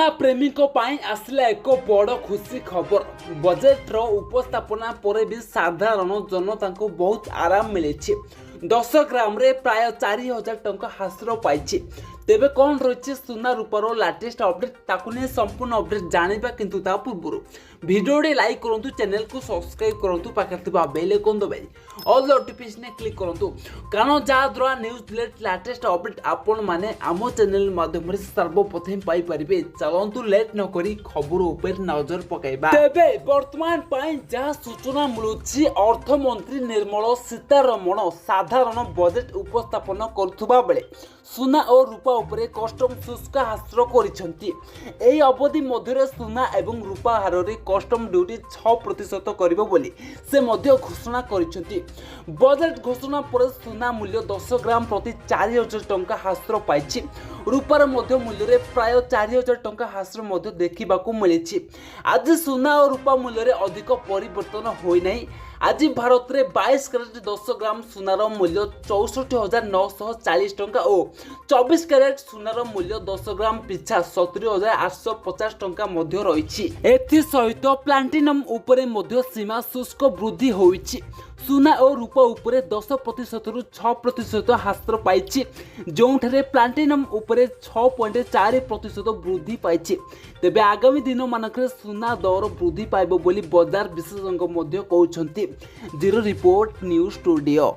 सुना प्रेमीको पाई आसला एक बड़ खुशी खबर। बजेट रो उपस्थापना पर भी साधारण जनता को बहुत आराम मिले। 10 ग्राम रे प्राय 4000 टंका हासिल पाई। तेबे कौन रही सुना रूपार लाटेस्ट अपडेट ताकू नहीं संपूर्ण अपडेट जानिबा, किंतु ता पूर्व वीडियो लाइक करूँ, चैनल को सब्सक्राइब करूँ, पाखे बेल आइकन दबाई ऑल नोटिफिकेशन क्लिक करूँ, कारण जहाद्वारा न्यूज लाटेस्ट अपडेट आपण माने आम चैनल माध्यम सर्वप्रथम पाई परिबे। चलंतु लेट न करी खबर ऊपर नजर पकाइबा। तेबे वर्तमान पाई जहाँ सूचना मिलुछि, अर्थमंत्री निर्मला सीतारमण साधारण बजेट उपस्थापन करुवा बेले सुना और रूपा उपरे कस्टम शुल्क हासिल करिसेंती। एही अवधि मध्य सुना एवं रूपा हार रे कस्टम ड्यूटी 6% करिबो बोली से मध्य घोषणा करिसेंती। बजेट घोषणा पर सुना मूल्य 10 ग्राम प्रति 4000 टंका हासिल पाइछि। रूपार मध्य मूल्य रे प्राय 4000 टंका हासिल मध्य देखिबाकू मिलिछि। आज सुना और रूपा मूल्य रे अधिक परिवर्तन होई नाही। आज भारत में 22 कैरेट 10 ग्राम सुनार मूल्य 64,940 टंका और 24 कैरेट सुनार मूल्य 10 ग्राम पिछा 70,850 टंका मध्य रही। एथि सहित प्लाटिनम उपरे मध्य सीमा शुल्क वृद्धि होइछि। सुना और रूपा उपरे 10% रु 6% हासिल पाइछि, जोंठरे प्लाटिनम उपरे 6.4% वृद्धि पाइछि। तेबे आगामी दिन मानकरे सुना दर वृद्धि पाइबो बोली बाजार विशेषज्ञ मध्य कहउछंती। Zero report news studio.